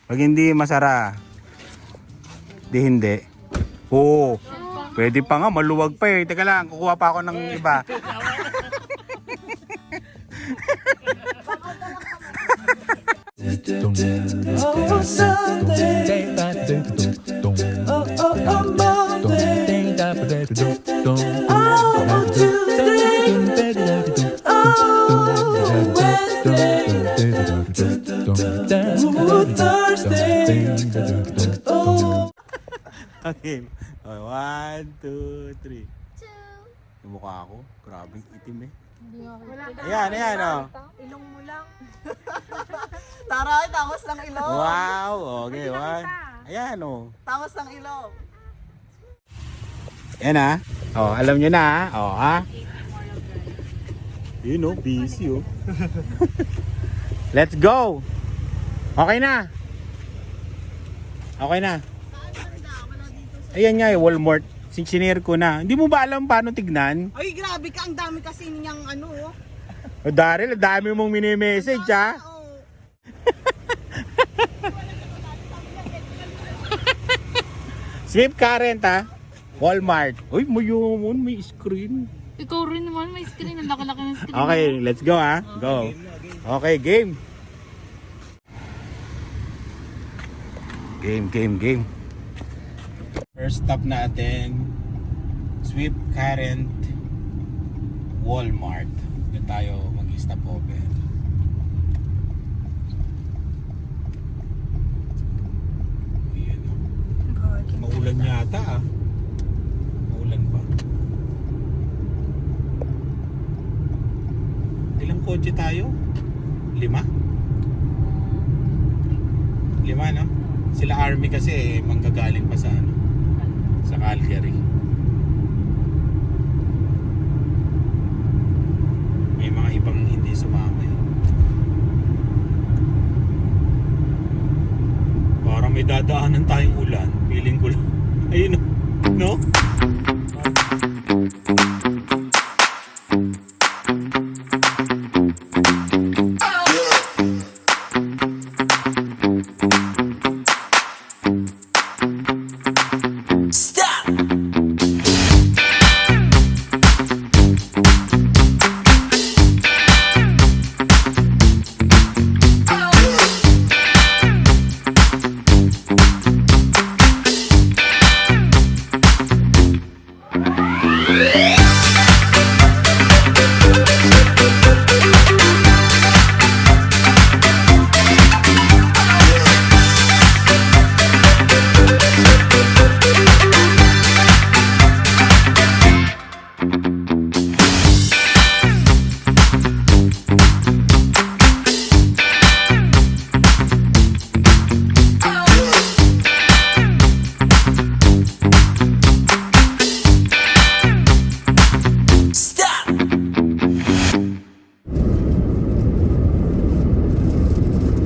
Pag hindi masara, hindi. Oo. Pwede pa nga, maluwag pa eh. Teka lang, kukuha pa ako ng iba. Okay. 1, 2, 3. Yung mukha ako, grabe itim eh. Ayan oh. Ilong mo lang. Taray, tangos ng ilong. Wow, okay, 1. Ayan oh. Tangos ng ilong. Ayan ah. Oh, alam nyo na ah. Oh, ha? Yun oh, busy oh. Let's go. Okay na. Okay na. Ayan nga eh, Walmart. Sinare ko na. Hindi mo ba alam paano tignan? Ay, grabe ka. Ang dami kasi niyang ano. O Daryl, dami mong mini-message ha. Swift current ha. Walmart. Uy, mayroon, may screen. Ikaw rin naman, may screen. Ang laki-laki ng screen. Okay, let's go ha. Go. Okay, game. Game. First stop natin, Swift Current Walmart. Doon tayo mag-stop over. Ayan o. Maulan yata ah. Maulan ba? Ilang kotse tayo? 5? 5 no? Sila army kasi manggagaling pa sa ano, sa Calgary. May mga ibang hindi sumama eh. Parang may dadaanan tayong ulan. Feeling ko lang. Ayun no?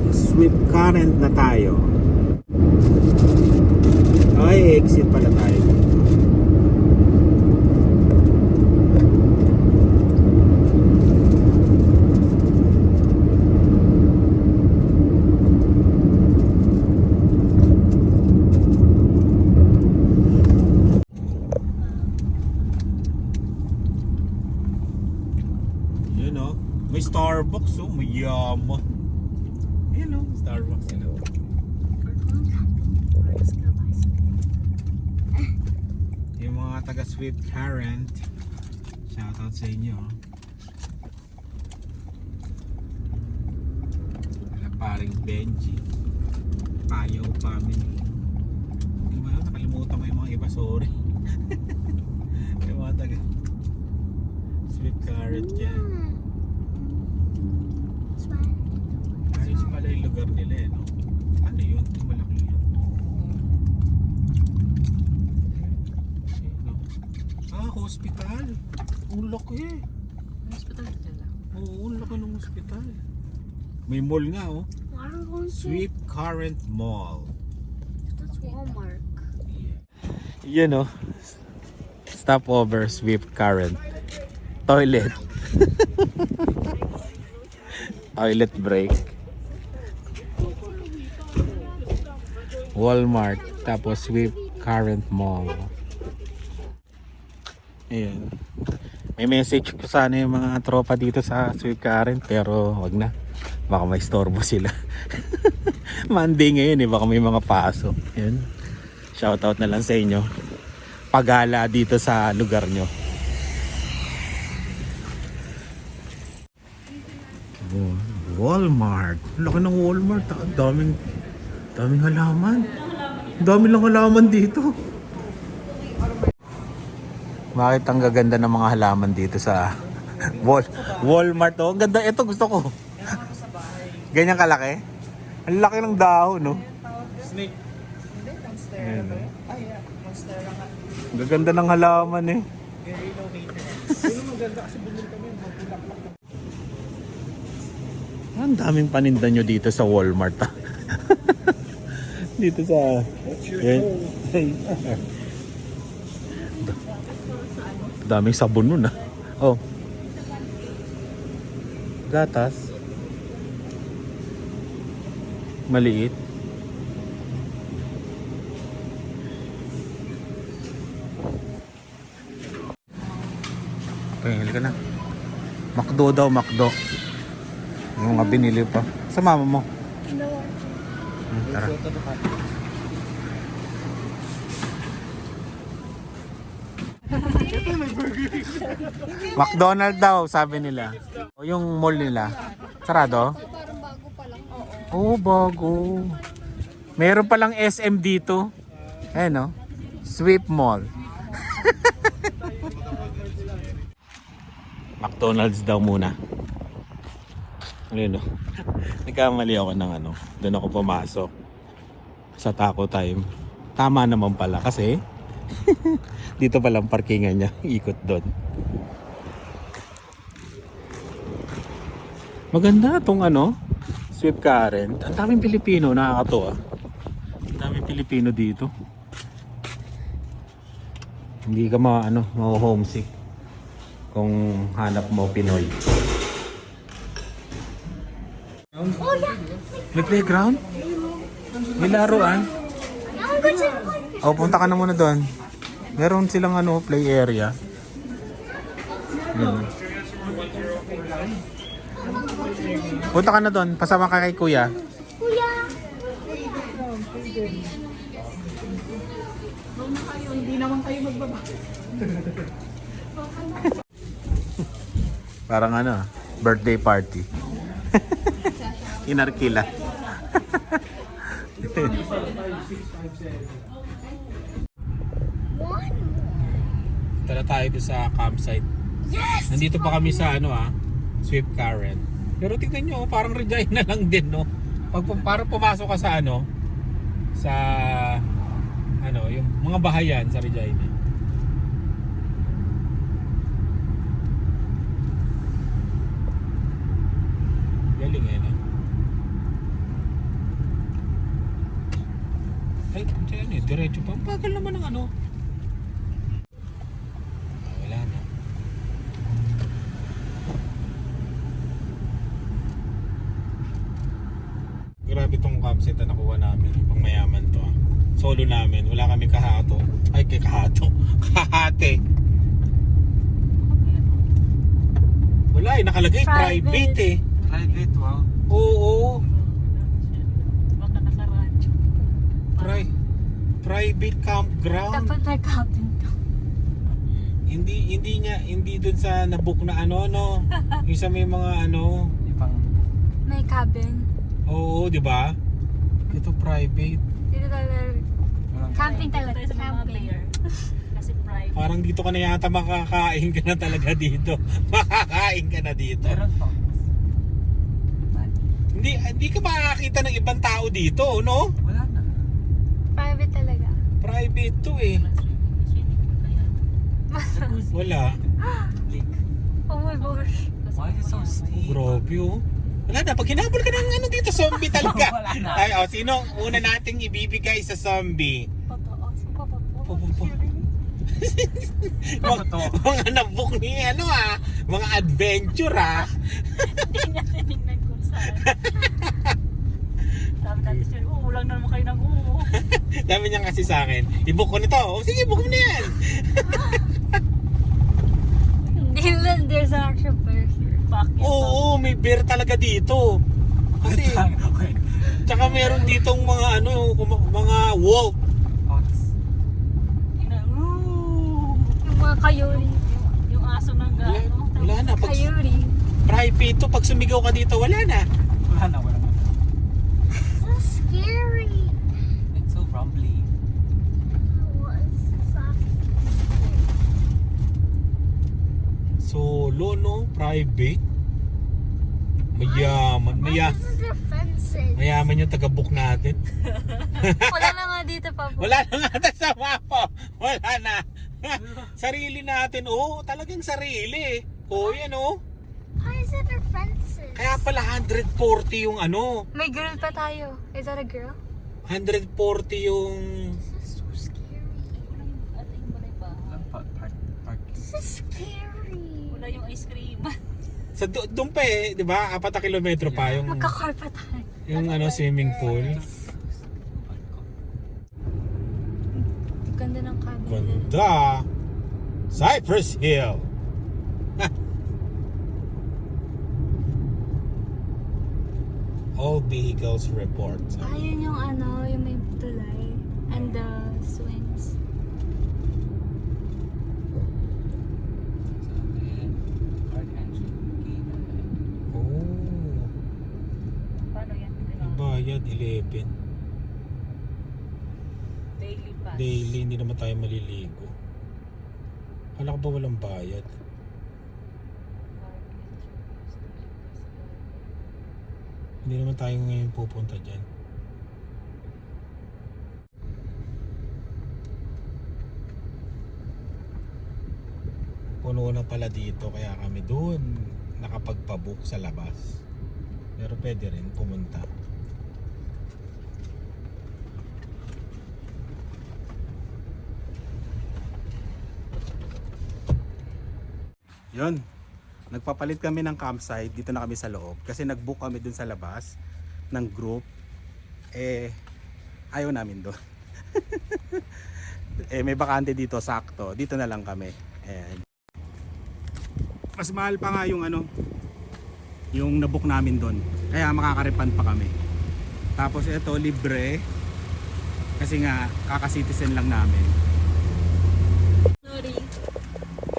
Swift current na tayo. Okay, exit pala tayo. Yun o, may Starbucks o, may yaman. Hello, Starbucks, hello. Yung mga taga Swift Current, shoutout sa inyo. Wala paring Benji, Payaw family. Yung mga nakalimutan ko yung mga iba, sorry. Yung mga taga Swift Current yan. Ayos pala yung lugar nila eh, no? Ano yun? Yung malaki yun. No? Ah, hospital. Ang laki eh. Hospital dyan. Oo, ang laki ng hospital. May mall nga oh. Swift Current Mall. That's Walmart. Yeah. Yun oh. Stopover Swift Current. Toilet. Toilet break. Walmart, tapos Swift Current Mall. Ayan. May message ko sana yung mga tropa dito sa Swift Current, pero wag na. Baka may istorbo sila. Monday ngayon baka may mga pasok. Ayan. Shoutout na lang sa inyo. Pagala dito sa lugar nyo. Oh, Walmart. Laki ng Walmart. Daming halaman. Dami lang halaman dito. Bakit ang gaganda ng mga halaman dito sa Walmart? Oh, ang ganda. Ito gusto ko. Ganyan kalaki? Ang laki ng dahon, no? Snake. Hindi, monster. Ay, yeah. Monster lang nga. Ang gaganda ng halaman eh. Very low maintenance. Yun ang maganda kasi bumili kami. Magulak-lak. Ang daming paninda nyo dito sa Walmart. Dito sa... Yan. Daming sabon nun ah. Oh. Gatas. Maliit. Okay, halika na. Makdo daw, makdo. Yung mga binili pa. Sa mama mo. Tara. McDonald daw, sabi nila. O yung mall nila. Sarado? Parang bago pa lang. Oo, bago. Meron palang SM dito. Ayan no? Swift Mall. McDonald's daw muna. Ayun no? Nagkamali ako ng ano. Doon ako pumasok. Sa Taco Time. Tama naman pala kasi dito palang parkingan niya. Ikot doon. Maganda itong ano, Swift Current. Ang daming Pilipino, nakakatuwa. Ang daming Pilipino dito. Hindi ka ma-homesick kung hanap mo Pinoy. May playground? May laruan? O, punta ka na muna doon. Meron silang play area. Yun. Punta ka na doon, pasama ka kay kuya. Kuya! Hindi naman kayo magbaba. Parang birthday party. Inarkila. Tara tayo doon sa campsite. Yes! Nandito pa kami sa Swift Current. Pero tingnan nyo, parang Regina lang din, no? Parang pumasok ka sa sa yung mga bahayan sa Regina. Galing no? Ay, diretso pa. Ang bagal naman ng wala na. Grabe tong campsite na nakuha namin. Pang mayaman to Solo namin. Wala kami kahato. Ay, kahato. Kahate. Wala nakalagay private Private, wow. Oo. Baka nakaradyo. Private campground. Dapat may cabin to. Hindi dun sa nabook na yung sa may mga May cabin. Oo, di ba? Ito private. Dito talaga. Camping talaga. Camping. Kasi private. Parang dito ka na yata makakain ka na talaga dito. Makakain ka na dito. Hindi ka makakita ng ibang tao dito, no? Wala na. Private talaga. Private to Wala. Oh my gosh. Why is it so steep? Grabe Wala na, pag hinabol ka ng dito, zombie talaga. Wala na. Ay, sino una nating ibibigay sa zombie? Mga nabook ni mga adventure Hindi niya tinignan kung saan. Sabi natin siya, ulang na naman kayo ng oo. Dami niya kasi sa akin, i-book ko nito. O sige, book mo na yan. Dylan, there's an actual bear here. Bakit? Oo, may bear talaga dito. Kasi, Okay. tsaka meron ditong mga ano, mga wolf. Yun na, yung mga coyote. Yung aso ng gaano. Wala na. Pag Coyote. private to, pag sumigaw ka dito, wala na. Wala na. So scary. It's so rumbly. Solo, no? Private. Mayaman. Mayaman yung taga-book natin. Wala na nga dito pa po. Wala na nga sa mapa. Wala na. Sarili natin. Oo, talagang sarili. Oo, yan oh. Why is it our fences? Kaya pala 140 yung ano. May girl pa tayo. Is that a girl? 140 yung... This is so scary. Park. This is scary. Wala yung ice cream. Sa doon pa eh, di ba? 4 na kilometro pa yung... Magka-car pa tayo. Yung ano, swimming pool. Ganda ng cabin. Ganda! Cypress Hill! All vehicles report. Ayun yung ano, yung may tulay. And the swings. Oh, Paano yan? bayad 11. Daily pass. Daily, hindi naman tayo maliligo. Kala ko ba walang bayad? Hindi naman tayo ngayon pupunta dyan. Puno na pala dito kaya kami doon nakapagpabook sa labas. Pero pwede rin pumunta. Yun. Nagpapalit kami ng campsite. Dito na kami sa loob. Kasi nag-book kami dun sa labas ng group. Eh, ayaw namin doon. Eh, may bakante dito, sakto. Dito na lang kami. Ayan. Mas mahal pa nga yung ano, yung nabook namin doon. Kaya makaka-refund pa kami. Tapos ito, libre. Kasi nga, kaka-citizen lang namin. Sorry.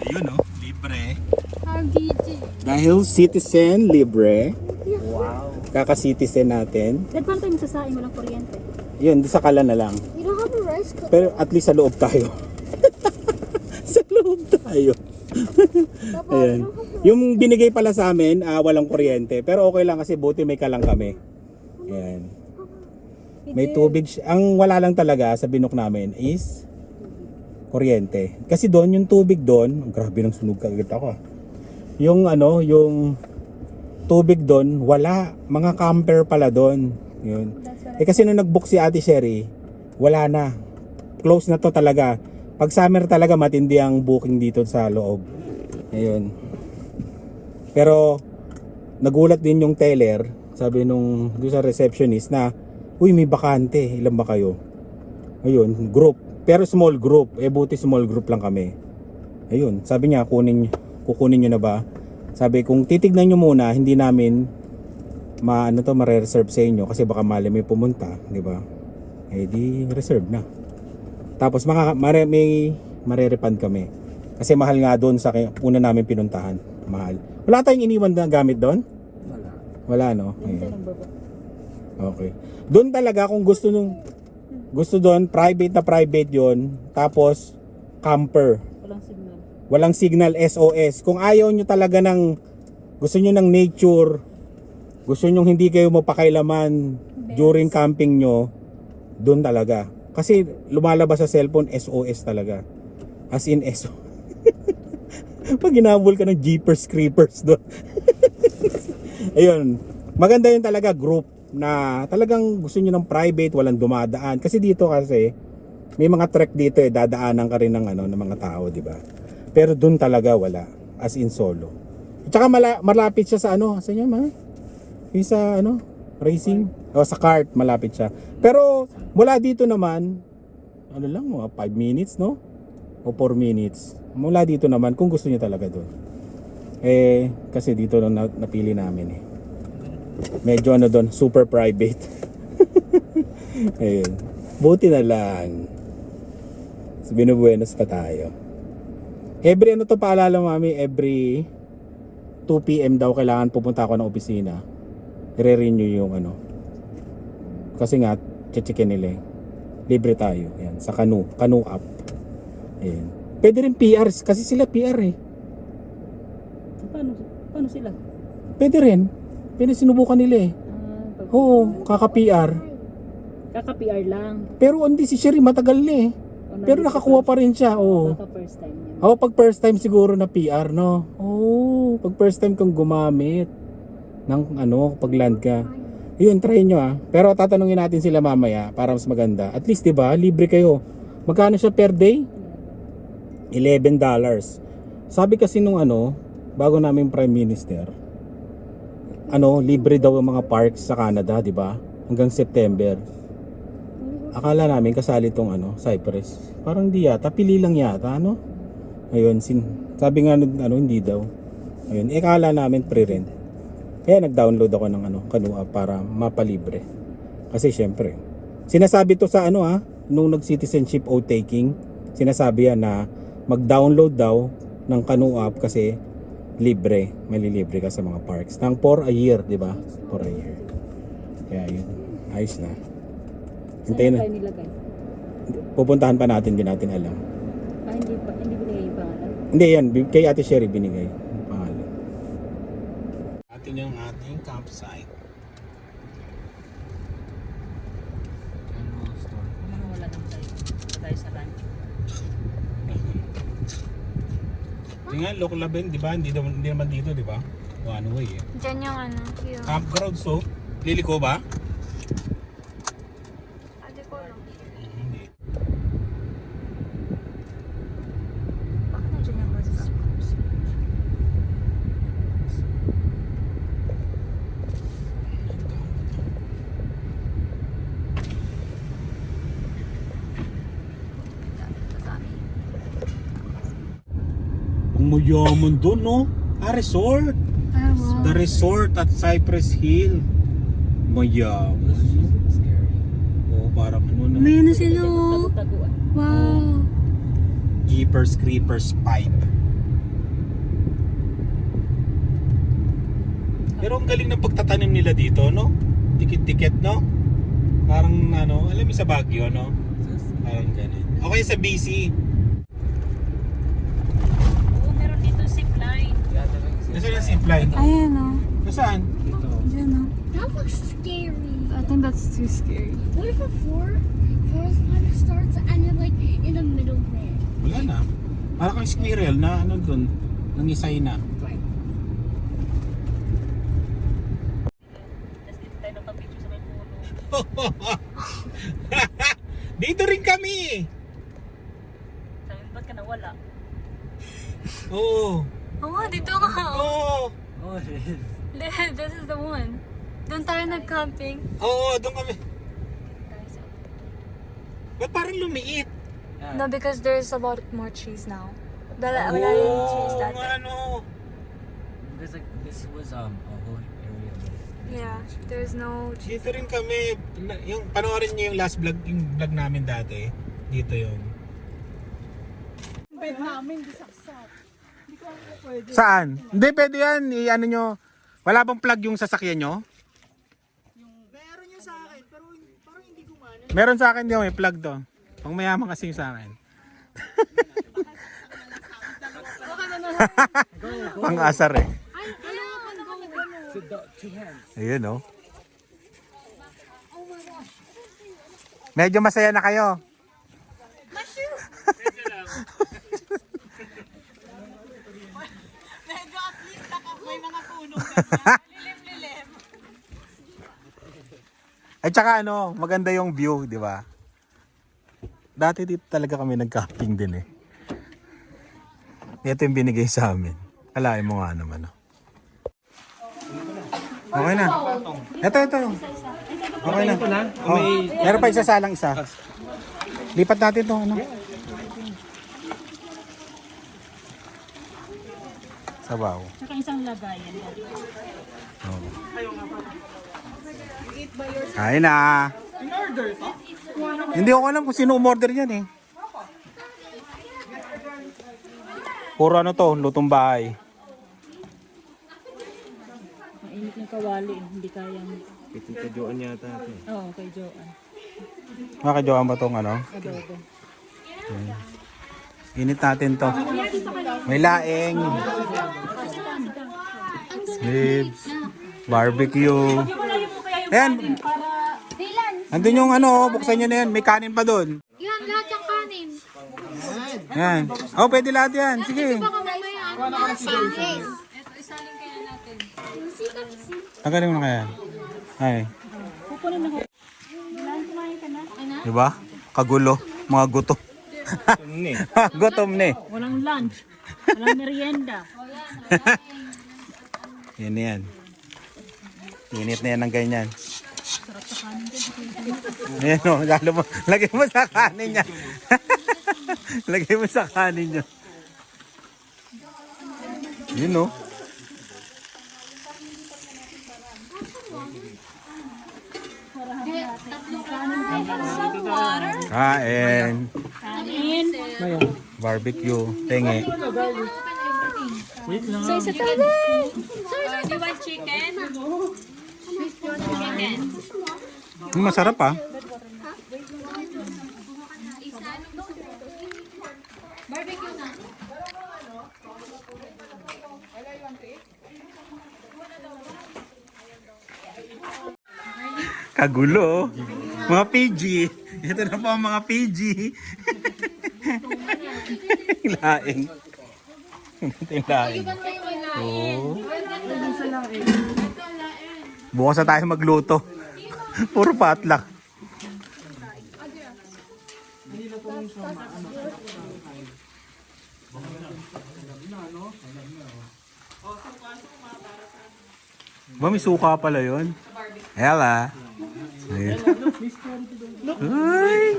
Ayun oh, libre. RBG. Dahil citizen, libre. Wow. Kaka-citizen natin. Dahil paano tayo masasain walang kuryente? Yun, sa Kala na lang. You don't have a rice cooker. Pero at least sa loob tayo. Sa loob tayo. Papa, Ayan. you don't have a Yung binigay pala sa amin, walang kuryente. Pero okay lang kasi buti may kalang kami. Ayan. May tubig. Ang wala lang talaga sa binook namin is kuryente. Kasi doon, yung tubig doon, grabe nang sunog kagad ako. Yung ano, yung tubig doon, wala. Mga camper pala doon. Yun. Eh kasi nung nag-book si Ate Sherry, wala na. Close na to talaga. Pag summer talaga matindi ang booking dito sa loob. Ayun. Pero nagulat din yung teller, sabi nung doon sa receptionist na, uy, may bakante, ilan ba kayo? Ayun, group. Pero small group. Eh buti small group lang kami. Ayun, sabi niya, kukunin nyo na ba? Sabi, kung titignan nyo muna, hindi namin ma-reserve sa inyo kasi baka mali may pumunta, di ba? Eh di reserve na. Tapos may marerepand kami. Kasi mahal nga doon sa una namin pinuntahan. Mahal. Wala tayong iniwan na gamit doon? Wala no? Ayun. Okay. Doon talaga kung gusto doon, private na private yon. Tapos camper. Walang signal SOS. Kung ayaw nyo talaga gusto nyo ng nature, gusto nyo hindi kayo mapakailaman during camping nyo, doon talaga. Kasi lumalabas sa cellphone, SOS talaga. As in SOS. Pag ginabol ka ng Jeepers Creepers doon. Ayun. Maganda yun talaga, group na talagang gusto nyo ng private, walang dumadaan. Kasi dito kasi, may mga trek dito dadaanan ka rin ng mga tao, di ba? Pero doon talaga wala. As in solo. At saka malapit siya sa sa inyo, ma? Yung sa racing. O sa kart, malapit siya. Pero mula dito naman, ano lang, mga 5 minutes, no? O 4 minutes. Mula dito naman, kung gusto niyo talaga doon. Kasi dito lang napili namin eh. Medyo ano doon, super private. Ayun. Buti na lang. So, binubuenos pa tayo. Every ano to, paalala mami, every 2 PM daw kailangan pupunta ako ng opisina. I-renew yung ano. Kasi nga, checkin nila eh. Libre tayo. Yan, sa Kanu app. Ayan. Pwede rin PR, kasi sila PR eh. Paano sila? Pwede rin. Pwede sinubukan nila eh. Oo, kaka-PR. Kaka-PR lang. Pero hindi si Sherry matagal na eh. Pero nakakuha pa rin siya. Oo. Baka first time niya. Oo, pag first time siguro na PR, no? Oo, pag first time kang gumamit ng ano, pag land ka. Yun, try nyo ah. Pero tatanungin natin sila mamaya para mas maganda. At least, di ba, libre kayo. Magkano siya per day? $11. Sabi kasi nung ano, bago namin Prime Minister, ano, libre daw ang mga parks sa Canada, di ba? Hanggang September. Akala namin kasali tong ano, Cyprus. Parang di yata, pili lang yata, ano? Ayun, sabi nga ano, hindi daw. Ayun, akala namin pre-rent. Kaya nag-download ako ng ano, Kanu app para mapalibre. Kasi syempre, sinasabi to sa ano nung nag-citizenship oath taking, sinasabi yan na mag-download daw ng Kanu app kasi libre, malilibre ka sa mga parks. Nang for a year, di ba? For a year. Kaya yun, ayos na. Hintayin na. Nilagay? Pupuntahan pa natin, din natin alam. Hindi binigay yung pangalan? Hindi yan, kay Ate Sherry binigay yung pangalan. Atin yung ating campsite. Wala nang tayo sa lunch. Tingnan, local labin, di ba? Hindi naman dito, di ba? One way eh. Diyan yung ano, yung... Campground, so, liliko ba? Ate ko lang. Hindi. Bakit nandiyan yung bus stop? Mayaman doon, no? Resort. Ah, wow. The resort at Cypress Hill. Mayaman. Scary. Oo, parang ano na. May ano sila, oh. Taguan. Wow. Jeepers Creepers pipe. Pero ang galing ng pagtatanim nila dito, no? Dikit-dikit, no? Parang ano, alam mo sa Baguio, no? Parang ganun. Okay sa BC. Oo, meron dito zipline. Nasaan ang zipline? Ayan, oh. Nasaan? Diyan, oh. That looks scary. I think that's too scary. What if a forest fire starts and you're like in the middle there? Wala na. Parang kang squirrel na ano dun. Nangisay na. Tapos dito tayo nakapicture sa may puno. Dito rin kami. Sabi, ba't ka nawala? Oo. Oo nga, dito nga, oh. Oo. Oh, it is. This is the one. Doon tayo nag-camping. Oo, doon kami. Ba't parang lumiit? No, because there's a lot more trees now. Wala yung trees Oo, dati. ano. There's like this was a whole area. Yeah, there's no trees. Dito rin kami. Yung panoorin niyo yung last vlog, yung vlog namin dati. Dito yun. Bed namin, disaksak. Hindi ko ako pwede. Saan? Hindi, pwede yan. I-ano nyo. Wala bang plug yung sasakyan nyo? Meron yung sa akin, pero parang hindi gumana. Meron sa akin, di may plug to. Pang mayaman kasi yung sa akin. Pang asar eh. Two hands. Ayun oh. Medyo masaya na kayo. Medyo at least may mga punong ganyan. Lilim-lilim. At saka ano, maganda yung view, di ba? Dati dito talaga kami nag-camping din eh. Ito yung binigay sa amin. Alain mo nga naman. Oh. Okay na. Ito. Okay na. Oh, meron pa isasalang isa. Lipat natin to. Ano? Sabaw. Saka isang lagayan. Oh. Kain na. Hindi ko alam kung sino umorder yan eh. Puro ano to, lutong bahay. Mainit ng kawali. Hindi kayang... Kay Joan yata ito. Oo, kay Joan. Makakadyoan ba tong ano? Adobo. Init natin to. May laing. Ribs. Barbecue. Ayan. Andun yung ano, buksan nyo na yan. May kanin pa doon. Yan, lahat yung kanin. Yan. Oh, pwede lahat yan. Sige. Baka mamaya ano na sandwich. Tanggalin mo na kaya. Ay. Pupunin na ho. Bilang kumain ka na. Diba? Kagulo. Mga gutom. Gutom ni. Walang lunch. Walang merienda. Yan na yan. Init na yan ng ganyan. Ayan o, lagay mo sa kanin niya. Lagay mo sa kanin niya. Yun o. Kain. Kanin. Barbecue. Tenge. So, isa tabi. Do you want chicken? Chicken. Masarap ah. Kagulo. Mga PG. Ito na po ang mga PG. Laing. Ito yung laing. Oh. Bukas na tayo magluto. Puro patlak. Ba, may suka pala yun? Ella. Ayan. Uy!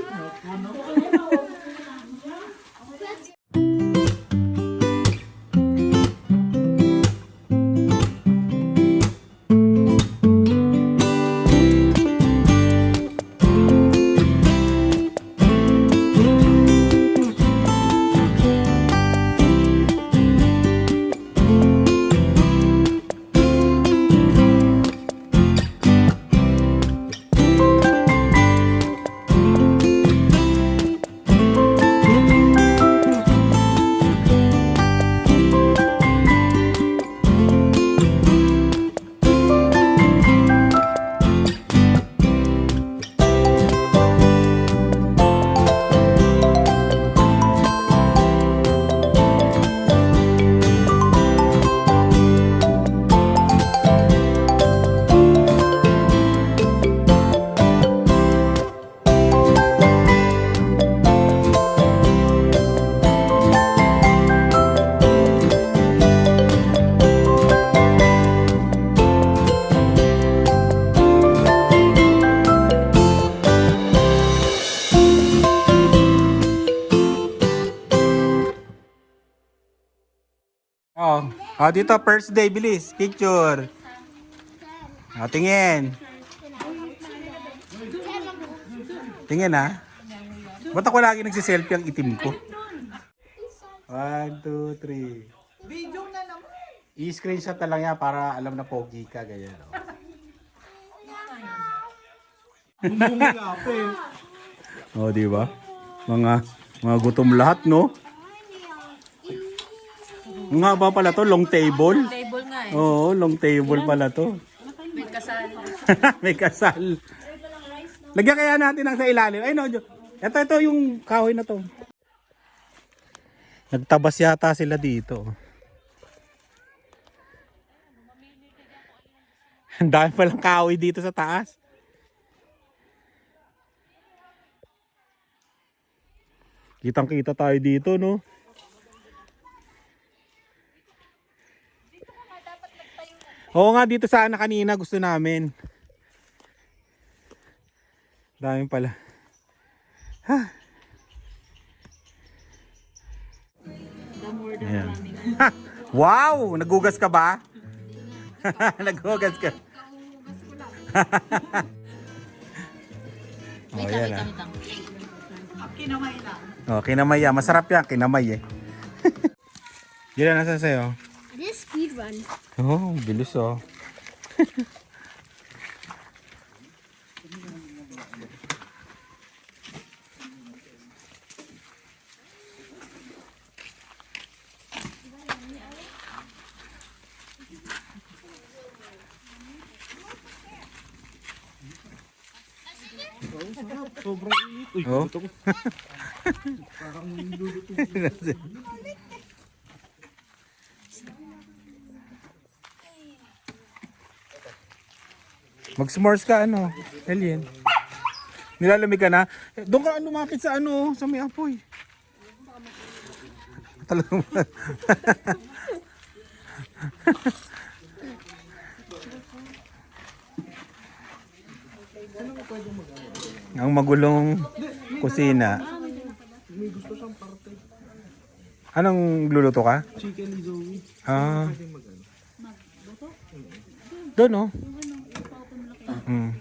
Oh, dito first day, bilis. Picture. Oh, tingin. Tingin ha. Ba't ako lagi nagsiselfie ang itim ko? 1, 2, 3. Video na naman. I-screenshot na lang yan para alam na pogi ka. Ganyan. Oh, di ba? Mga gutom lahat, no? Nga ba pala to? Long table? Table nga eh. Oo, long table pala to. May kasal. May kasal. Lagyan kaya natin ang sa ilalim. Ay no, ito yung kahoy na to. Nagtabas yata sila dito. Ang dami palang kahoy dito sa taas. Kitang-kita tayo dito, no? Oo nga, dito sana kanina gusto namin. Dami pala. Ayan. Ha! Wow! Nagugas ka ba? Nagugas ka. Oh, yan ah. Kinamay lang. Oh, kinamay yan. Masarap yan, kinamay eh. Yan na, nasa sa'yo? This speed run. Oh, bilis oh. Sobrang init. Uy, Oh. gusto ko. Parang niluluto. Mag-s'mores ka ano, Alien. Nilalamig ka na. Doon ka lumapit sa ano, sa may apoy. Talagang ang magulong kusina. Anong luluto ka? Chicken ni Zoe. Ah. Doon oh. Mm.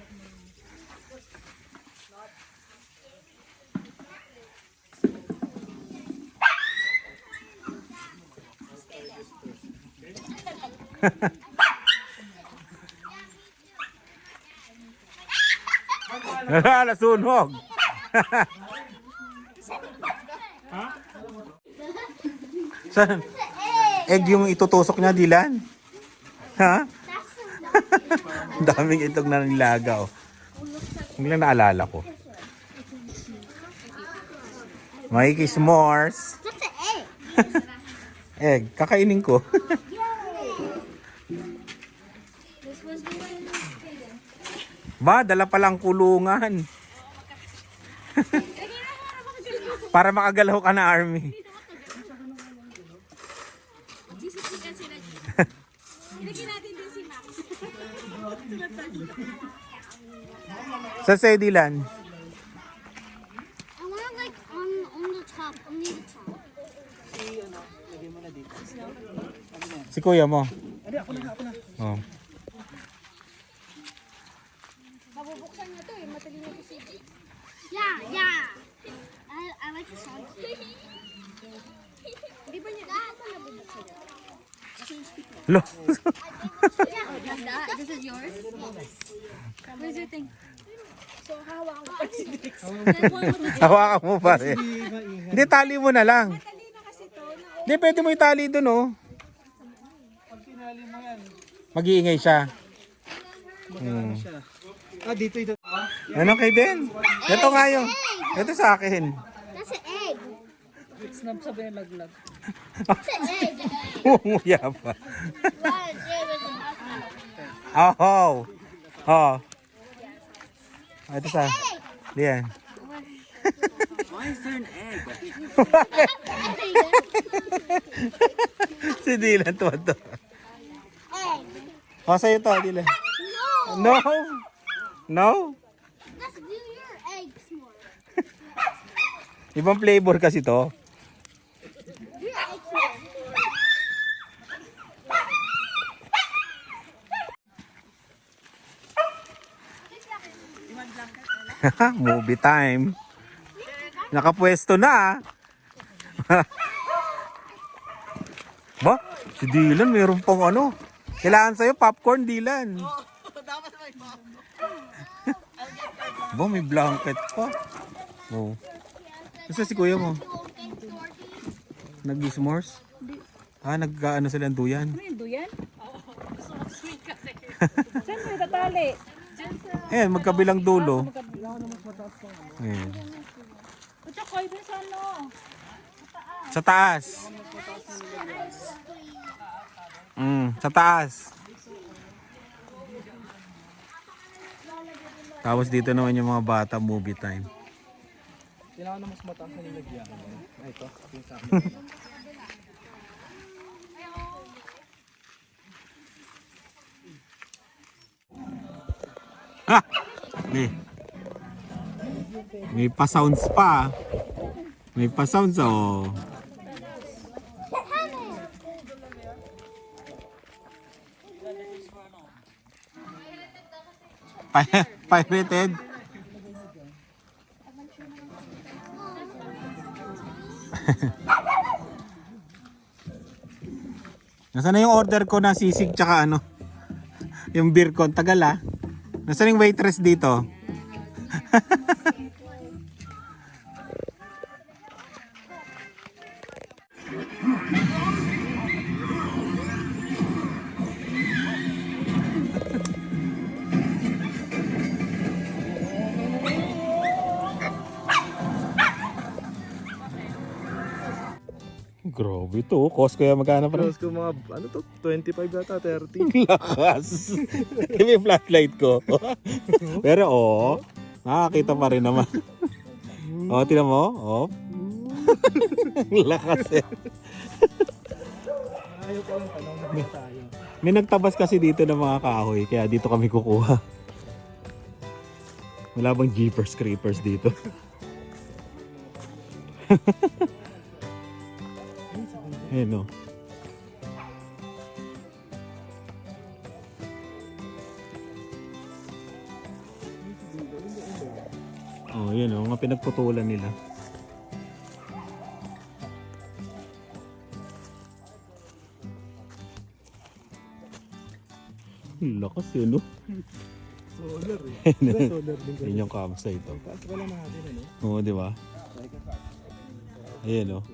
Nasunog. Saan? Egg yung itutusok niya, Dylan? Ha? Ang daming itlog na nilaga, oh. Hindi lang naalala ko. Mikey s'mores. That's an egg. Egg, kakainin ko. This was the one. Ba, dala palang kulungan. Para makagalaw ka na, Army. Sa say, Dylan? I want it like on the top, only the top. Si kuya mo? Oh. Mabubuksan niya to eh, matalino ko si Yeah, yeah. I like the song. Di ba niya ito nabubuksan niya? Lo. This is yours? Where's your thing? So, hawakan ko pa si Hawakan mo pa rin. Hindi, tali mo na lang. Hindi, pwede mo itali dun, oh. Mag-iingay siya. Hmm. Ah, dito ito. Ano kay Den? Ito nga yung. Ito sa akin. That's an egg. Snap sabi yung laglag. That's an egg. Umuya pa. Oh. Oh. Ito sa. Diyan. Why is there an egg? Si Dylan to. Egg. O, sa'yo to, Dylan. No. No. Let's do your egg s'more. Ibang flavor kasi to. Your egg s'more. Movie time. Nakapwesto na. Ba? Si Dylan meron pang ano. Kailangan sa'yo popcorn, Dylan. Dapat may popcorn. Ba, may blanket pa. Oh. Kasi si kuya mo. Nag-s'mores? Ah, nag-ano sila ng duyan. Ano yung duyan? Saan mo itatali? Ayan, magkabilang dulo. Ayan. Pucha ko, ibig sa ano? Sa taas. Sa taas. Tapos dito naman yung mga bata, movie time. Kailangan na mas mataas na nilagyan. Ito, yung sa amin. May pa-sounds pa. May pa-sounds oh. Pirated. Nasaan na yung order ko na sisig tsaka ano? Yung beer con, tagal ah. Nasaan yung waitress dito? Grabe to. Cost ko yung magkano pa Cross ko mga, ano to, 25 yata, 30. Lakas. Yung may flashlight ko. Pero nakakita pa rin naman. Tinan mo. Lakas eh. Ayaw ko lang tanong na tayo. May nagtabas kasi dito ng mga kahoy, kaya dito kami kukuha. Wala bang jeepers creepers dito? Ayan o. Yun o, mga pinagputulan nila. Lakas yun o. Solar eh. Solar din ka. Yun yung campsite o. Taas ko lang natin ano. Oo, di ba? Ayan o.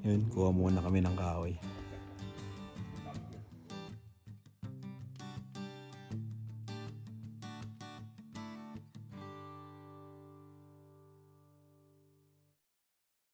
Yun, kuha muna kami ng kahoy.